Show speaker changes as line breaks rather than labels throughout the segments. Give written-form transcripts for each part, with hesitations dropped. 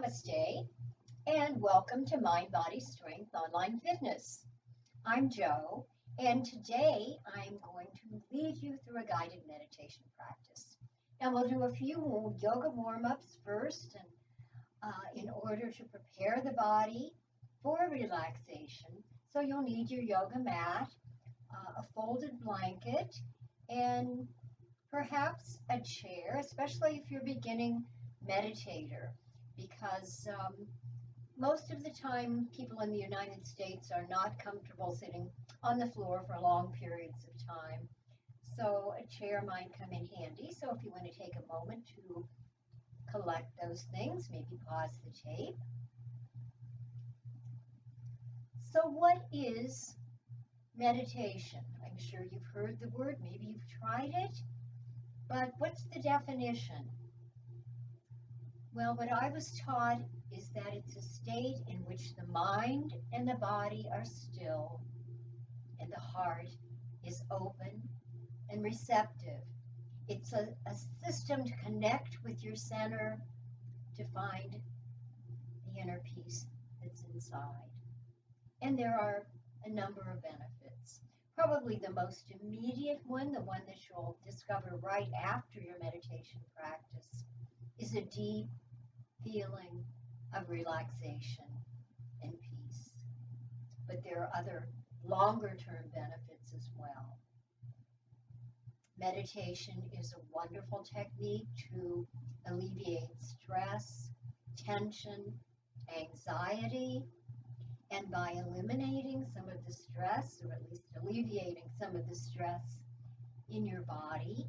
Namaste, and welcome to Mind Body Strength Online Fitness. I'm Joe, and today I'm going to lead you through a guided meditation practice. Now, we'll do a few yoga warm ups first, and in order to prepare the body for relaxation. So, you'll need your yoga mat, a folded blanket, and perhaps a chair, especially if you're a beginning meditator, because most of the time people in the United States are not comfortable sitting on the floor for long periods of time. So a chair might come in handy. So if you want to take a moment to collect those things, maybe pause the tape. So what is meditation? I'm sure you've heard the word, maybe you've tried it, but what's the definition? Well, what I was taught is that it's a state in which the mind and the body are still and the heart is open and receptive. It's a system to connect with your center to find the inner peace that's inside. And there are a number of benefits. Probably the most immediate one, the one that you'll discover right after your meditation practice, is a deep feeling of relaxation and peace. But there are other longer term benefits as well. Meditation is a wonderful technique to alleviate stress, tension, anxiety, and by eliminating some of the stress, or at least alleviating some of the stress in your body,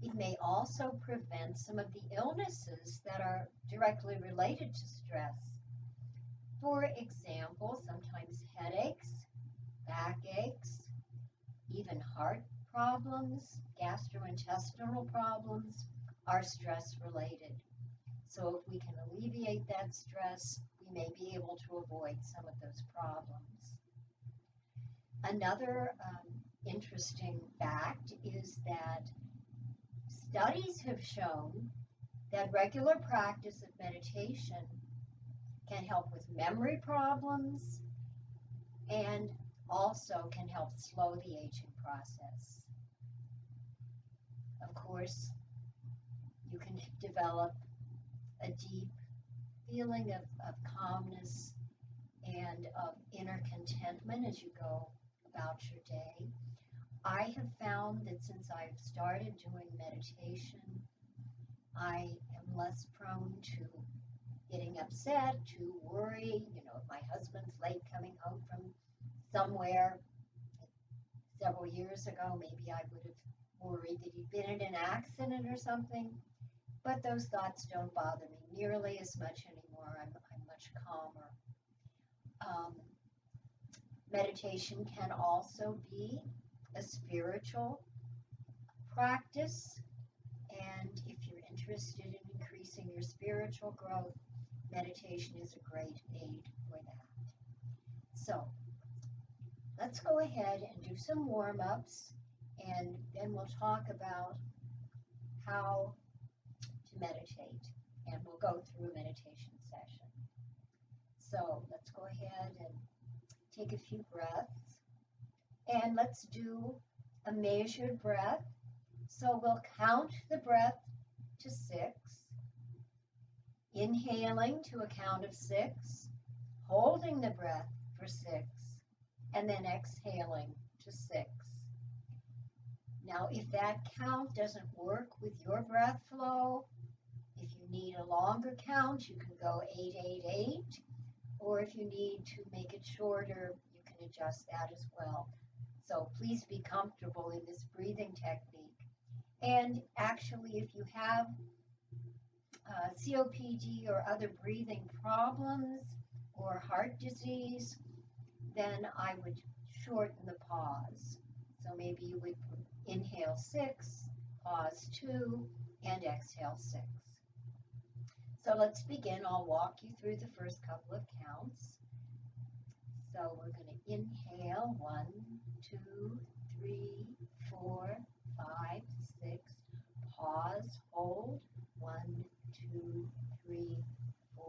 it may also prevent some of the illnesses that are directly related to stress. For example, sometimes headaches, backaches, even heart problems, gastrointestinal problems are stress related. So if we can alleviate that stress, we may be able to avoid some of those problems. Another interesting fact is that studies have shown that regular practice of meditation can help with memory problems and also can help slow the aging process. Of course, you can develop a deep feeling of calmness and of inner contentment as you go about your day. I have found that since I've started doing meditation, I am less prone to getting upset, to worry. If my husband's late coming home from somewhere several years ago, maybe I would have worried that he'd been in an accident or something. But those thoughts don't bother me nearly as much anymore. I'm much calmer. Meditation can also be a spiritual practice, and if you're interested in increasing your spiritual growth, meditation is a great aid for that. So let's go ahead and do some warm-ups, and then we'll talk about how to meditate, and we'll go through a meditation session. So let's go ahead and take a few breaths, and let's do a measured breath. So we'll count the breath to 6, inhaling to a count of 6, holding the breath for 6, and then exhaling to 6. Now, if that count doesn't work with your breath flow, if you need a longer count, you can go 8-8-8, or if you need to make it shorter, you can adjust that as well. So please be comfortable in this breathing technique. And actually, if you have COPD or other breathing problems or heart disease, then I would shorten the pause. So maybe you would inhale 6, pause 2, and exhale 6. So let's begin. I'll walk you through the first couple of counts. So we're going to inhale 1, 2, 3, 4, 5, 6. Pause, hold 1, 2, 3, 4,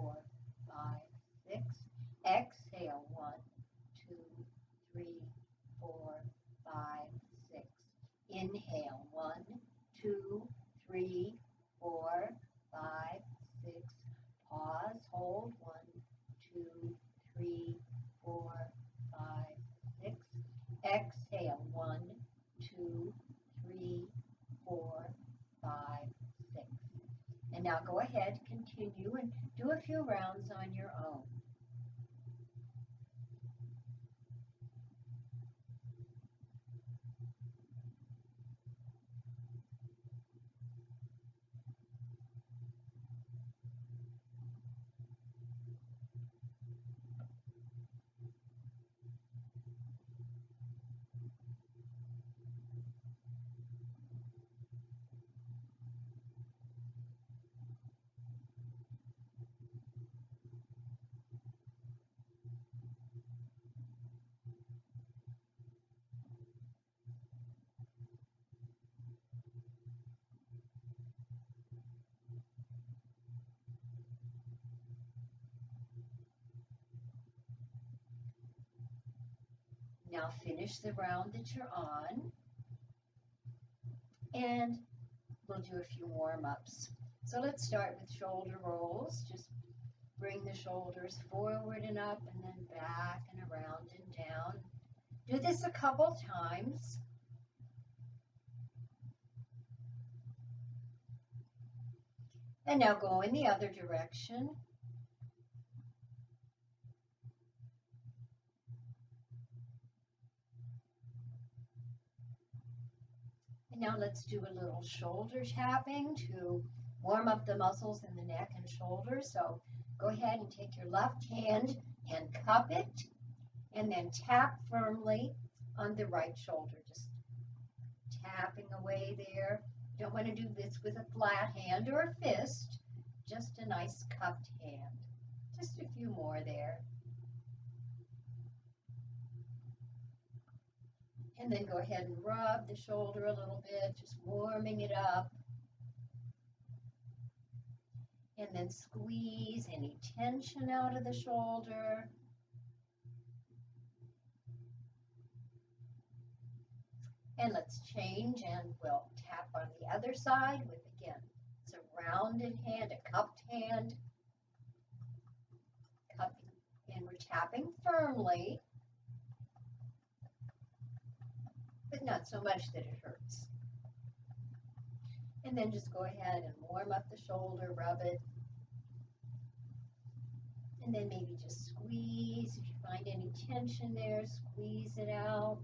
Now go ahead, continue, and do a few rounds on your own. Now finish the round that you're on, and we'll do a few warm-ups. So let's start with shoulder rolls. Just bring the shoulders forward and up and then back and around and down. Do this a couple times. And now go in the other direction. And now let's do a little shoulder tapping to warm up the muscles in the neck and shoulders. So go ahead and take your left hand and cup it, and then tap firmly on the right shoulder. Just tapping away there. Don't want to do this with a flat hand or a fist, just a nice cupped hand. Just a few more there. And then go ahead and rub the shoulder a little bit, just warming it up. And then squeeze any tension out of the shoulder. And let's change, and we'll tap on the other side with, again, it's a rounded hand, a cupped hand. Cupping, and we're tapping firmly, but not so much that it hurts. And then just go ahead and warm up the shoulder, rub it. And then maybe just squeeze. If you find any tension there, squeeze it out.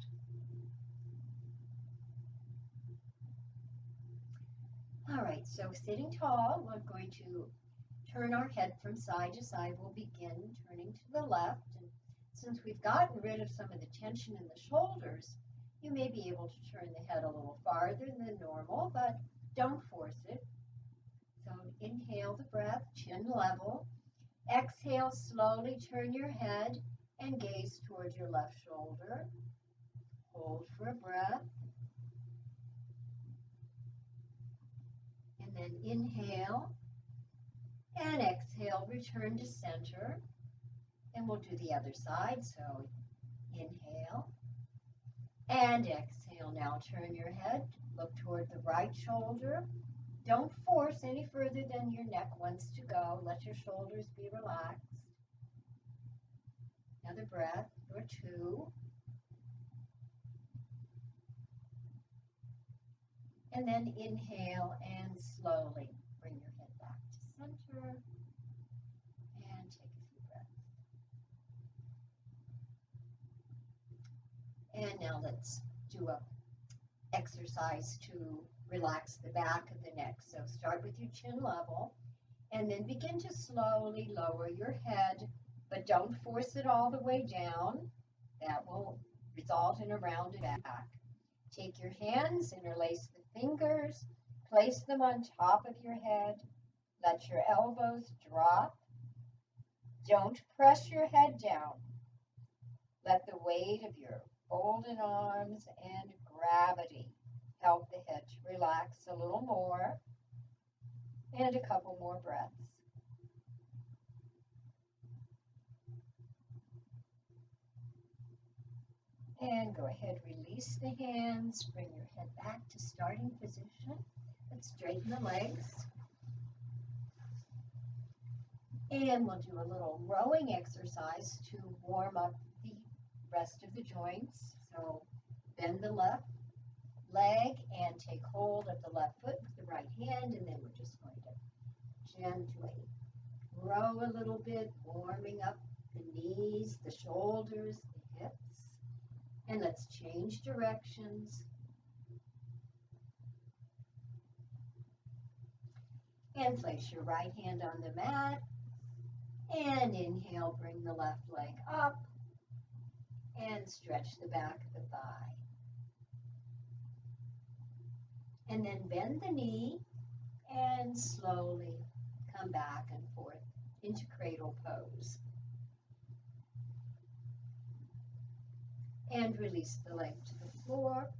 All right, so sitting tall, we're going to turn our head from side to side. We'll begin turning to the left. And since we've gotten rid of some of the tension in the shoulders, you may be able to turn the head a little farther than normal, but don't force it. So inhale the breath, chin level. Exhale, slowly turn your head and gaze towards your left shoulder. Hold for a breath. And then inhale and exhale, return to center. And we'll do the other side. So inhale and exhale. Now turn your head, look toward the right shoulder. Don't force any further than your neck wants to go. Let your shoulders be relaxed. Another breath or two. And then inhale and slowly bring your head back to center and take a few breaths. And now let's do a exercise to relax the back of the neck. So start with your chin level and then begin to slowly lower your head, but don't force it all the way down. That will result in a rounded back. Take your hands, interlace the fingers, place them on top of your head. Let your elbows drop. Don't press your head down. Let the weight of your folded arms and gravity help the head to relax a little more. And a couple more breaths. And go ahead, release the hands, bring your head back to starting position. Let's straighten the legs. And we'll do a little rowing exercise to warm up the rest of the joints. So bend the left leg and take hold of the left foot with the right hand, and then we're just going to gently. Grow a little bit, warming up the knees, the shoulders, the hips. And let's change directions. And place your right hand on the mat. And inhale, bring the left leg up. And stretch the back of the thigh. And then bend the knee and slowly come back and forth into cradle pose. And release the leg to the floor.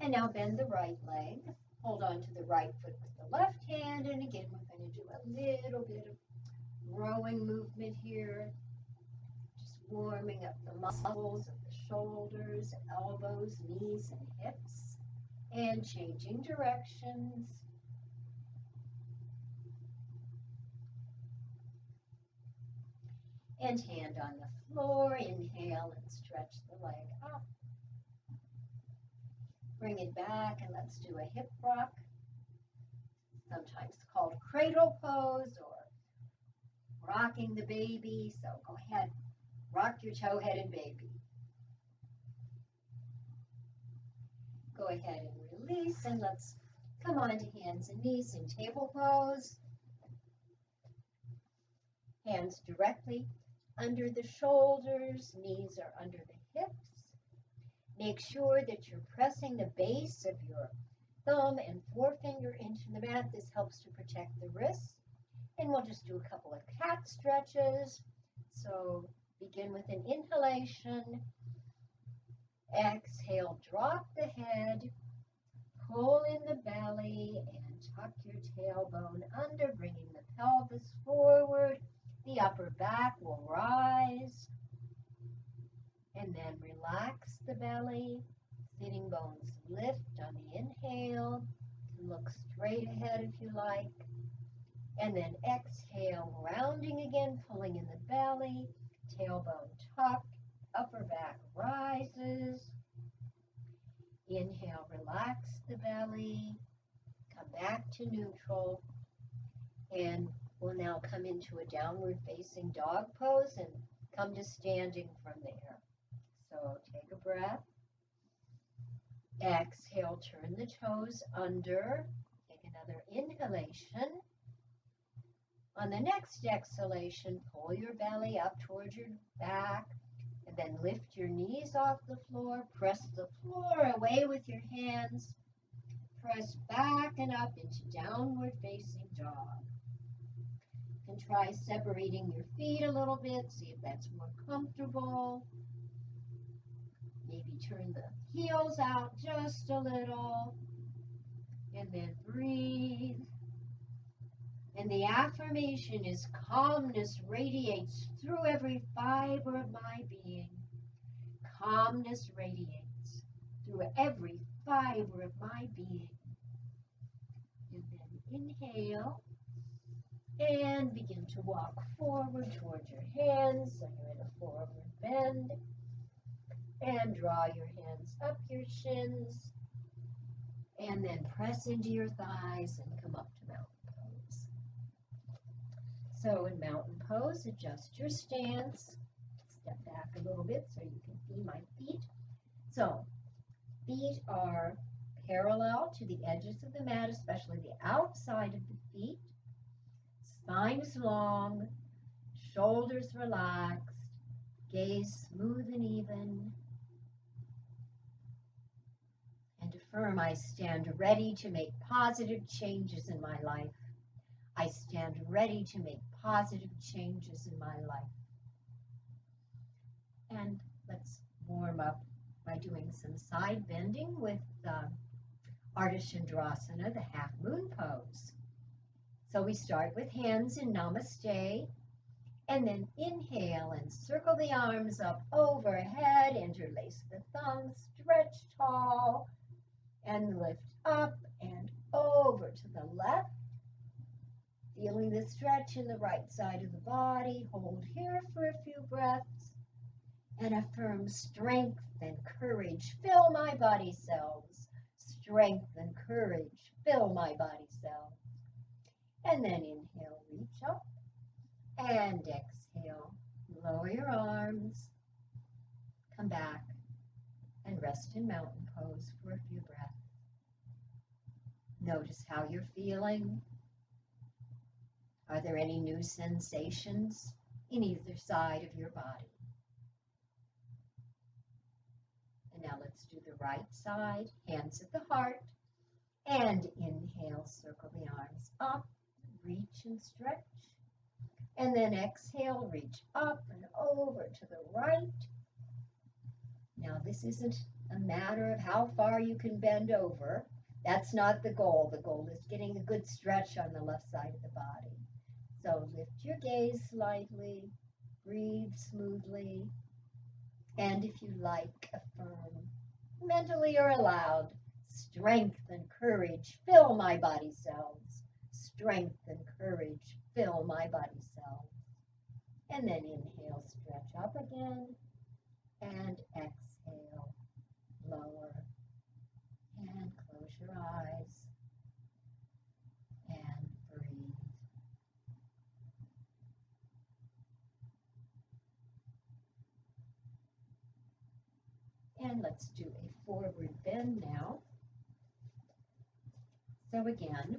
And now bend the right leg. Hold on to the right foot with the left hand. And again, we're going to do a little bit of rowing movement here. Just warming up the muscles of the shoulders, elbows, knees, and hips. And changing directions. And hand on the floor. Inhale and stretch the leg up. Bring it back and let's do a hip rock, sometimes called cradle pose or rocking the baby. So go ahead, rock your toe-headed baby. Go ahead and release, and let's come on to hands and knees in table pose. Hands directly under the shoulders, knees are under the hips. Make sure that you're pressing the base of your thumb and forefinger into the mat. This helps to protect the wrists. And we'll just do a couple of cat stretches. So begin with an inhalation. Exhale, drop the head. Pull in the belly and tuck your tailbone under, bringing the pelvis forward. The upper back will rise. And then relax the belly. Sitting bones lift on the inhale. Look straight ahead if you like. And then exhale, rounding again, pulling in the belly. Tailbone tucked. Upper back rises. Inhale, relax the belly. Come back to neutral. And we'll now come into a downward facing dog pose and come to standing from there. So take a breath. Exhale, turn the toes under. Take another inhalation. On the next exhalation, pull your belly up towards your back, and then lift your knees off the floor. Press the floor away with your hands. Press back and up into downward facing dog. You can try separating your feet a little bit, see if that's more comfortable. Maybe turn the heels out just a little, and then breathe. And the affirmation is calmness radiates through every fiber of my being. Calmness radiates through every fiber of my being. And then inhale and begin to walk forward towards your hands. So you're in a forward bend. And draw your hands up your shins. And then press into your thighs and come up to mountain pose. So in mountain pose, adjust your stance. Step back a little bit so you can see my feet. So feet are parallel to the edges of the mat, especially the outside of the feet. Spine is long, shoulders relaxed, gaze smooth and even. And affirm, I stand ready to make positive changes in my life. I stand ready to make positive changes in my life. And let's warm up by doing some side bending with Ardha Chandrasana, the half moon pose. So we start with hands in Namaste, and then inhale and circle the arms up overhead, interlace the thumbs, stretch tall, and lift up and over to the left. Feeling the stretch in the right side of the body. Hold here for a few breaths and affirm strength and courage. Fill my body cells. Strength and courage. Fill my body cells. And then inhale, reach up. And exhale, lower your arms. Come back and rest in mountain pose for a few breaths. Notice how you're feeling. Are there any new sensations in either side of your body? And now let's do the right side, hands at the heart. And inhale, circle the arms up, reach and stretch. And then exhale, reach up and over to the right. Now this isn't a matter of how far you can bend over. That's not the goal. The goal is getting a good stretch on the left side of the body. So lift your gaze slightly, breathe smoothly, and if you like, affirm, mentally or aloud, strength and courage fill my body cells. Strength and courage fill my body cells. And then inhale, stretch up again, and exhale, lower, and close your eyes, and breathe. And let's do a forward bend now. So again,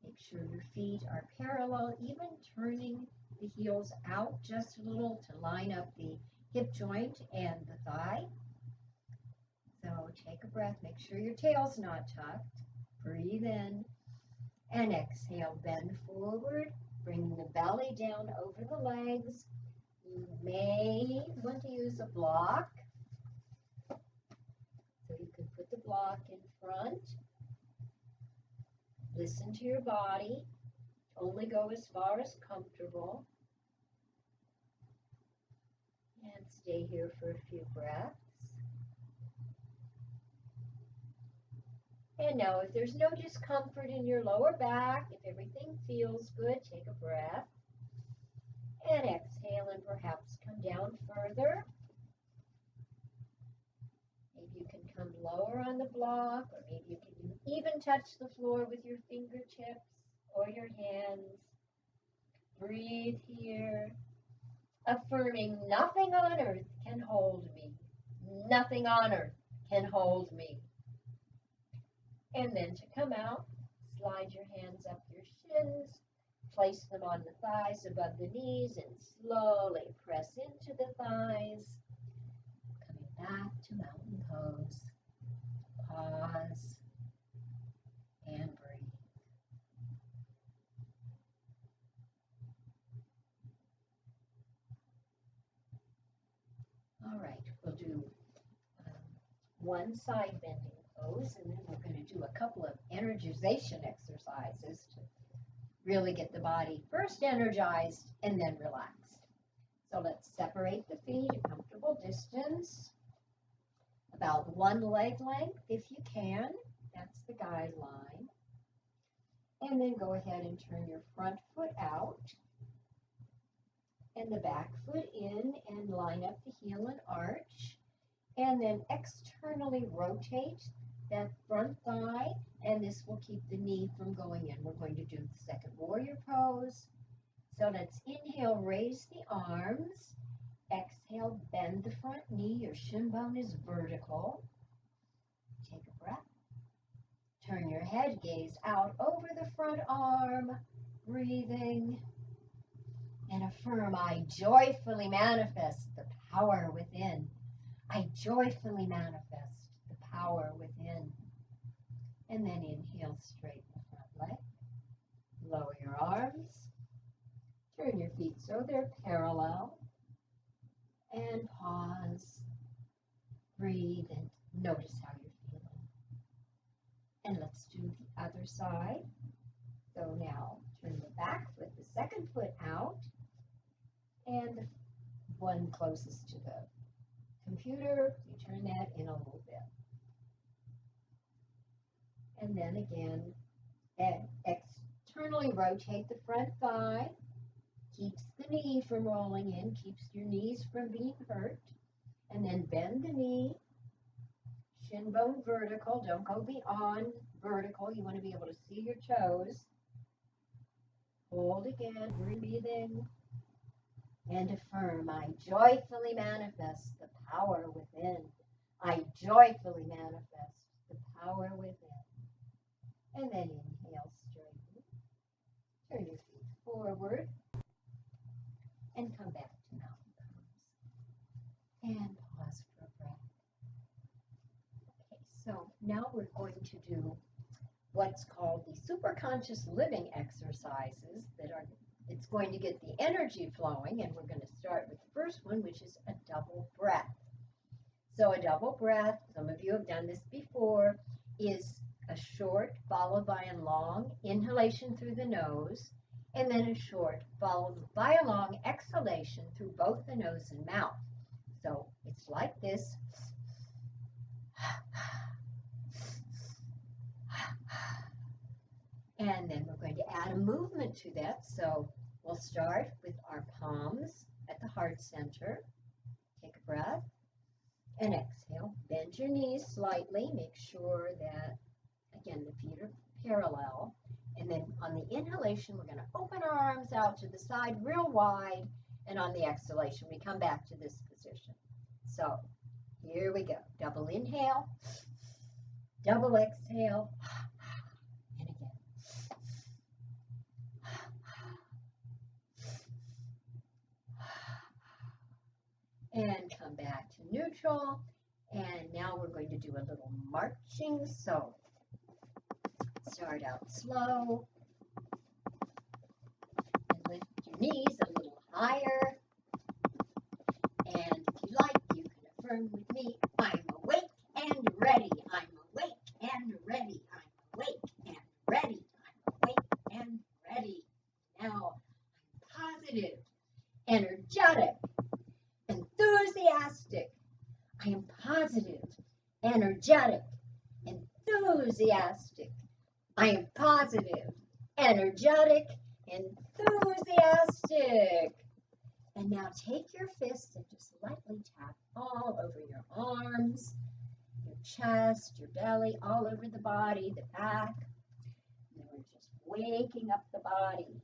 make sure your feet are parallel, even turning the heels out just a little to line up the hip joint and the thigh. So take a breath, make sure your tail's not tucked. Breathe in and exhale, bend forward, bringing the belly down over the legs. You may want to use a block. So you can put the block in front. Listen to your body. Only go as far as comfortable. And stay here for a few breaths. And now if there's no discomfort in your lower back, if everything feels good, take a breath. And exhale and perhaps come down further. Maybe you can come lower on the block, or maybe you can even touch the floor with your fingertips or your hands. Breathe here, affirming nothing on earth can hold me. Nothing on earth can hold me. And then to come out, slide your hands up your shins, place them on the thighs above the knees, and slowly press into the thighs. Coming back to mountain pose. Pause and breathe. All right, we'll do one side bending pose, and then we're going to do a couple of energization exercises to really get the body first energized and then relaxed. So let's separate the feet a comfortable distance, about one leg length if you can. That's the guideline. And then go ahead and turn your front foot out and the back foot in and line up the heel and arch. And then externally rotate that front thigh, and this will keep the knee from going in. We're going to do the second warrior pose. So let's inhale, raise the arms. Exhale, bend the front knee. Your shin bone is vertical. Take a breath. Turn your head, gaze out over the front arm. Breathing. And affirm, I joyfully manifest the power within. I joyfully manifest the power within. And then inhale, straighten the front leg. Lower your arms. Turn your feet so they're parallel. And pause. Breathe and notice how you're feeling. And let's do the other side. So now turn the back foot, the second foot out. And the one closest to the computer, you turn that in a little bit. And then again, externally rotate the front thigh, keeps the knee from rolling in, keeps your knees from being hurt. And then bend the knee, shin bone vertical, don't go beyond vertical. You want to be able to see your toes. Hold again, breathing, and affirm. I joyfully manifest the power within. I joyfully manifest the power within. And then inhale, straighten. Turn your feet forward and come back to mountain pose. And pause for a breath. Okay, so now we're going to do what's called the superconscious living exercises it's going to get the energy flowing, and we're going to start with the first one, which is a double breath. So a double breath, some of you have done this before, is a short followed by a long inhalation through the nose, and then a short followed by a long exhalation through both the nose and mouth. So it's like this. And then we're going to add a movement to that. So we'll start with our palms at the heart center. Take a breath and exhale. Bend your knees slightly. Make sure that, again, the feet are parallel. And then on the inhalation, we're going to open our arms out to the side real wide. And on the exhalation, we come back to this position. So here we go. Double inhale, double exhale. And come back to neutral. And now we're going to do a little marching. So start out slow and lift your knees a little higher. And if you like, you can affirm with me, I'm awake and ready. I'm awake and ready. I'm awake and ready. I'm awake and ready. Now I'm positive, energetic, enthusiastic. I am positive, energetic, enthusiastic. I am positive, energetic, enthusiastic. And now take your fists and just lightly tap all over your arms, your chest, your belly, all over the body, the back. And we're just waking up the body.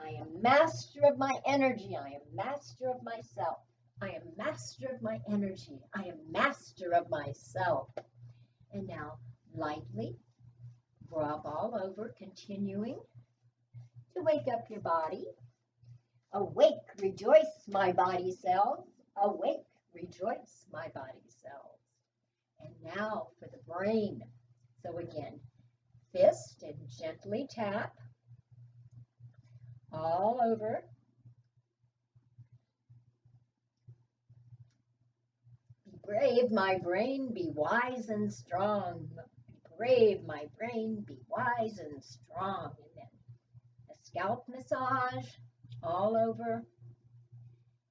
I am master of my energy. I am master of myself. I am master of my energy. I am master of myself. And now lightly rub all over, continuing to wake up your body. Awake, rejoice, my body cells. Awake, rejoice, my body cells. And now for the brain. So again, fist and gently tap all over. Be brave, my brain, be wise and strong. Be brave, my brain, be wise and strong. And then a scalp massage all over.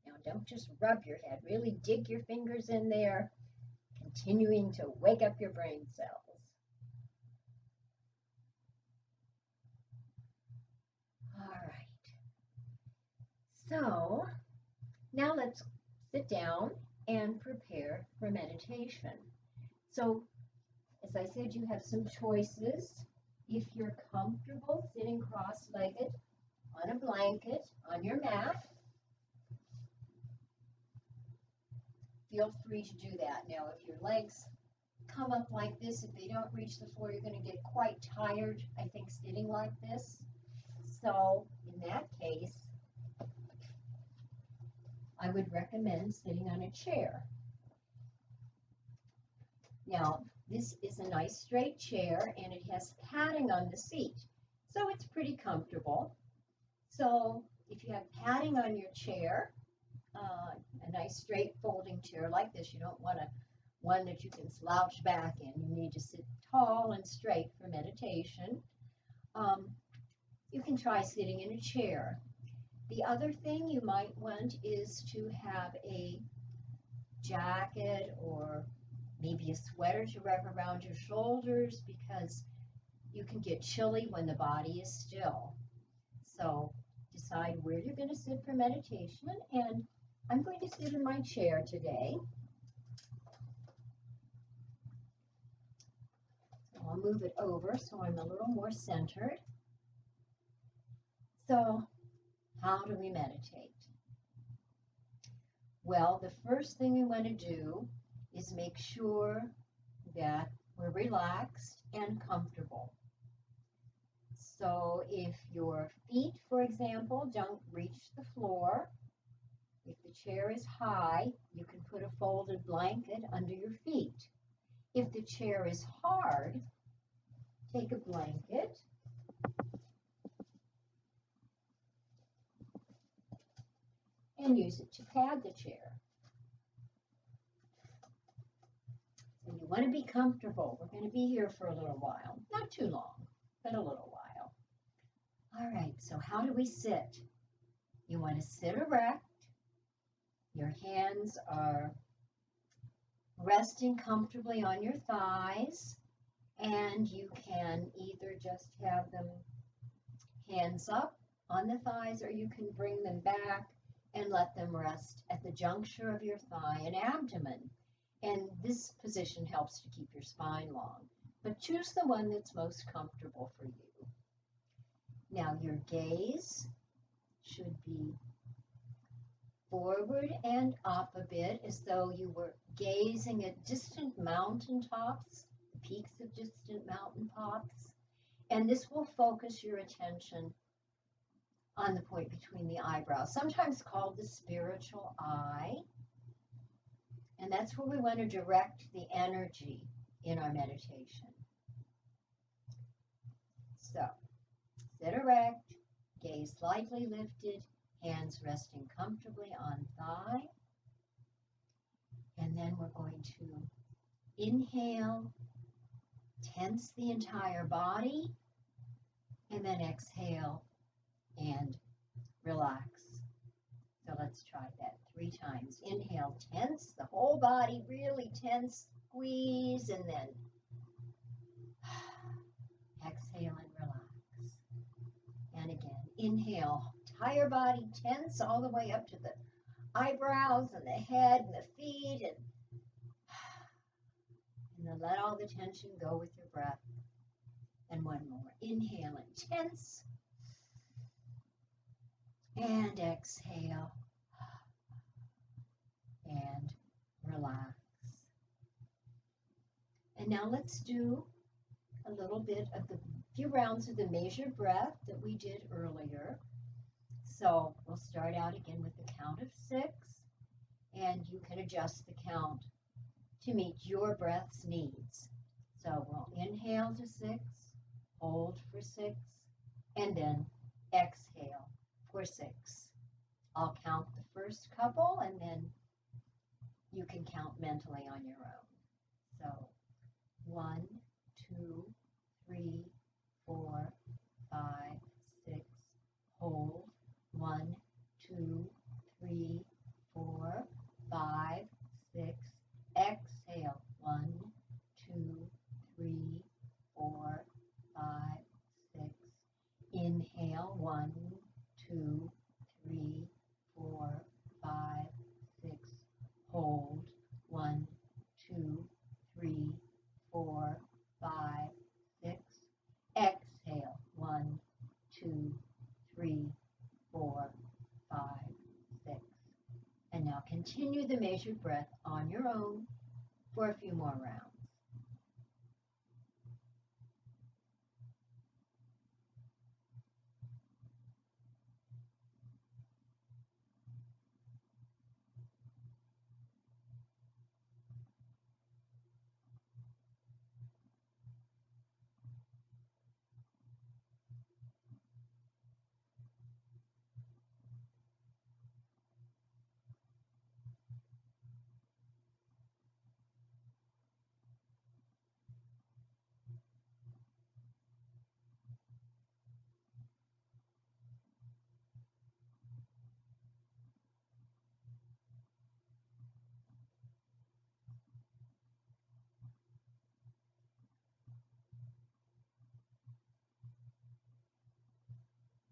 Now don't just rub your head, really dig your fingers in there, continuing to wake up your brain cells. All right. So now let's sit down and prepare for meditation. So as I said, you have some choices. If you're comfortable sitting cross-legged on a blanket, on your mat, feel free to do that. Now, if your legs come up like this, if they don't reach the floor, you're going to get quite tired, I think, sitting like this. So in that case, I would recommend sitting on a chair. Now, this is a nice straight chair, and it has padding on the seat, so it's pretty comfortable. So if you have padding on your chair, a nice straight folding chair like this, you don't want one that you can slouch back in. You need to sit tall and straight for meditation. You can try sitting in a chair. The other thing you might want is to have a jacket or maybe a sweater to wrap around your shoulders, because you can get chilly when the body is still. So decide where you're going to sit for meditation, and I'm going to sit in my chair today. So I'll I'll move it over so I'm a little more centered. So, how do we meditate? Well, the first thing we want to do is make sure that we're relaxed and comfortable. So if your feet, for example, don't reach the floor, if the chair is high, you can put a folded blanket under your feet. If the chair is hard, take a blanket and use it to pad the chair. So you want to be comfortable. We're going to be here for a little while. Not too long, but a little while. All right, so how do we sit? You want to sit erect. Your hands are resting comfortably on your thighs, and you can either just have them hands up on the thighs, or you can bring them back and let them rest at the juncture of your thigh and abdomen. And this position helps to keep your spine long. But choose the one that's most comfortable for you. Now your gaze should be forward and up a bit, as though you were gazing at distant mountaintops, the peaks of distant mountaintops. And this will focus your attention on the point between the eyebrows, sometimes called the spiritual eye. And that's where we want to direct the energy in our meditation. So, sit erect, gaze slightly lifted, hands resting comfortably on thigh. And then we're going to inhale, tense the entire body, and then exhale and relax. So let's try that 3 times. Inhale, tense the whole body, really tense, squeeze, and then exhale and relax. And again, inhale, entire body tense all the way up to the eyebrows and the head and the feet, and then let all the tension go with your breath. And one more. Inhale and tense. And exhale. And relax. And now let's do a little bit of the few rounds of the measured breath that we did earlier. So we'll start out again with the count of 6, and you can adjust the count to meet your breath's needs. So we'll inhale to 6, hold for 6, and then exhale for 6. I'll count the first couple, and then you can count mentally on your own. So 1, 2, 3, 4, 5, 6, hold. 1, 2, 3, 4, 5, 6, exhale. 1, 2, 3, 4, 5, 6. Inhale. 1, 2, 3, 4, 5, 6. Hold. 1, 2, 3, 4, 5, 6. Exhale. 1, 2, 3, 4, 5, 6. And now continue the measured breath on your own for a few more rounds.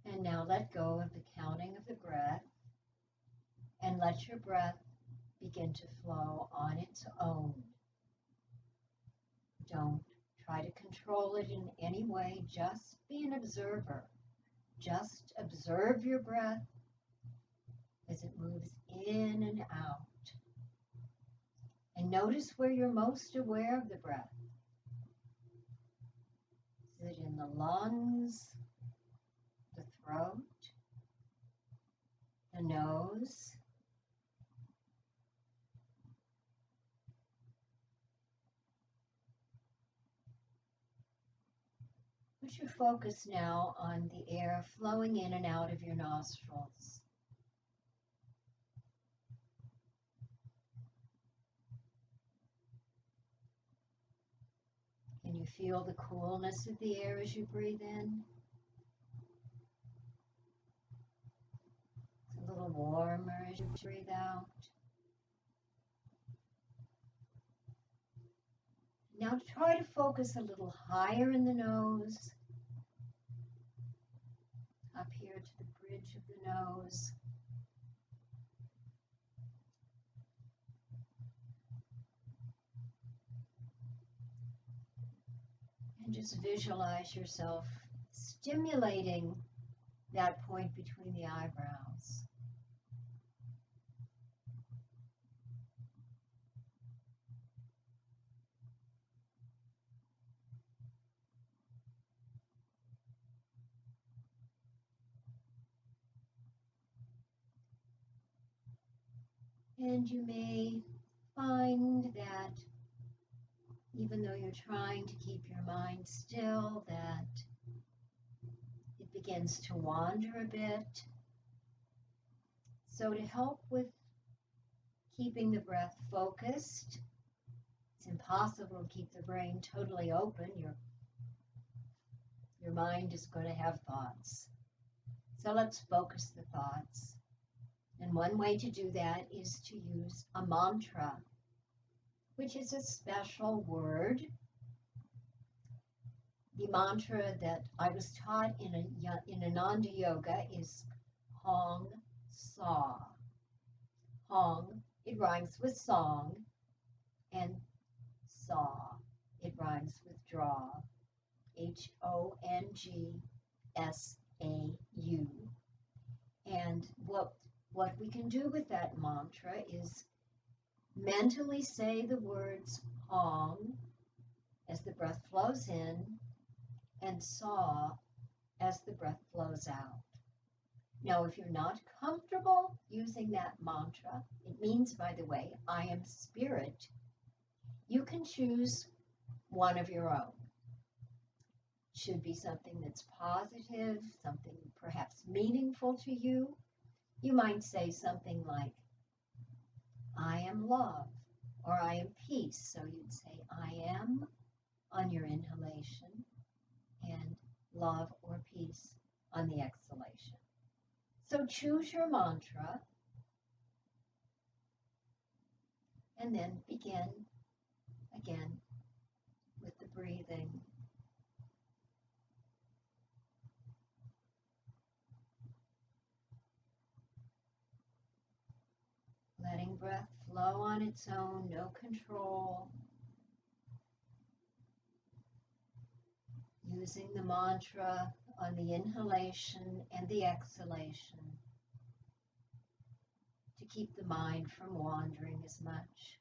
And now let go of the counting of the breath, and let your breath begin to flow on its own. Don't try to control it in any way. Just be an observer. Just observe your breath as it moves in and out. And notice where you're most aware of the breath. Is it in the lungs, the throat, the nose? Put your focus now on the air flowing in and out of your nostrils. Can you feel the coolness of the air as you breathe in? It's a little warmer as you breathe out. Now try to focus a little higher in the nose, up here to the bridge of the nose. And just visualize yourself stimulating that point between the eyebrows. And you may find that even though you're trying to keep your mind still, that it begins to wander a bit. So to help with keeping the breath focused, it's impossible to keep the brain totally open. Your mind is going to have thoughts. So let's focus the thoughts. And one way to do that is to use a mantra, which is a special word. The mantra that I was taught in Ananda Yoga is Hong Sa. Hong, it rhymes with song, and Sa, it rhymes with draw. Hongsu. And what we can do with that mantra is mentally say the words Hong as the breath flows in and Sa as the breath flows out. Now, if you're not comfortable using that mantra, it means, by the way, I am spirit, you can choose one of your own. It should be something that's positive, something perhaps meaningful to you. You might say something like, I am love, or I am peace. So you'd say, I am on your inhalation, and love or peace on the exhalation. So choose your mantra, and then begin again with the breathing. Letting breath flow on its own, no control. Using the mantra on the inhalation and the exhalation to keep the mind from wandering as much.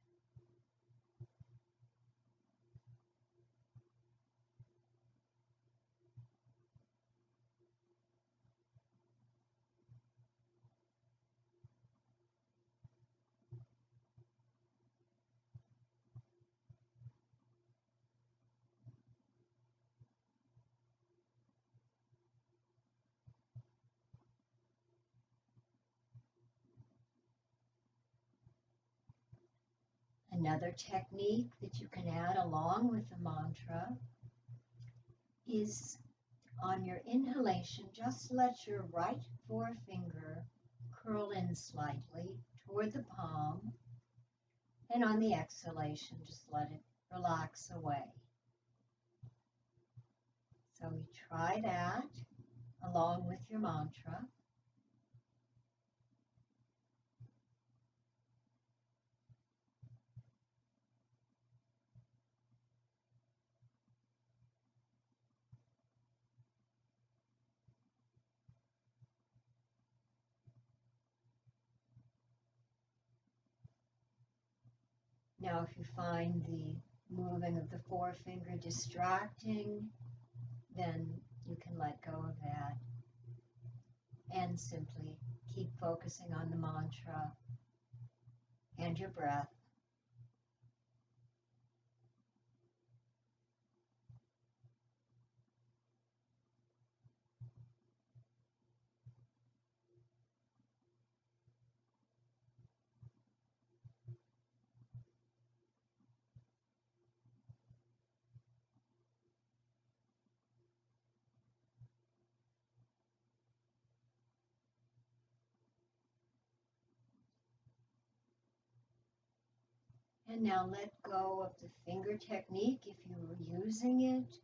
Another technique that you can add along with the mantra is on your inhalation, just let your right forefinger curl in slightly toward the palm, and on the exhalation, just let it relax away. So you try that along with your mantra. Now, if you find the moving of the forefinger distracting, then you can let go of that and simply keep focusing on the mantra and your breath. And now let go of the finger technique if you were using it,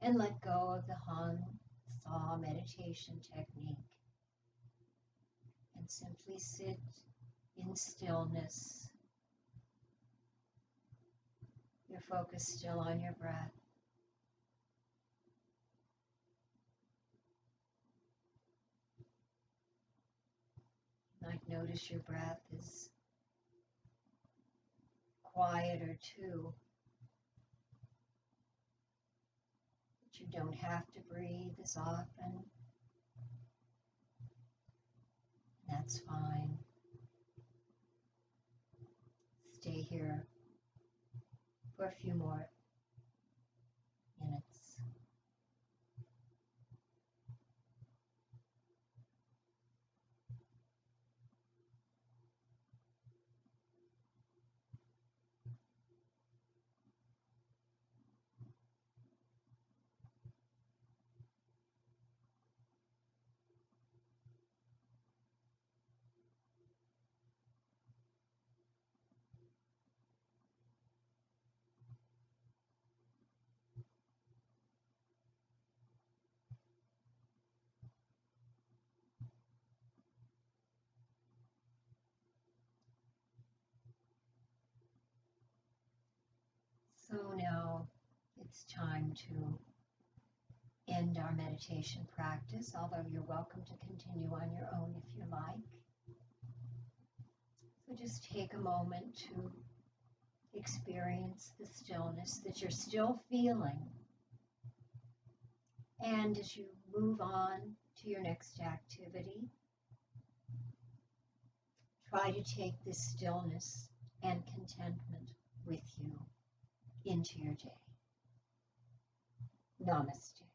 and let go of the Han-Sa meditation technique. And simply sit in stillness. Your focus still on your breath. You might notice your breath is quieter too. But you don't have to breathe as often. That's fine. Stay here for a few more minutes. So now it's time to end our meditation practice, although you're welcome to continue on your own if you like. So just take a moment to experience the stillness that you're still feeling. And as you move on to your next activity, try to take this stillness and contentment with you into your day. Namaste.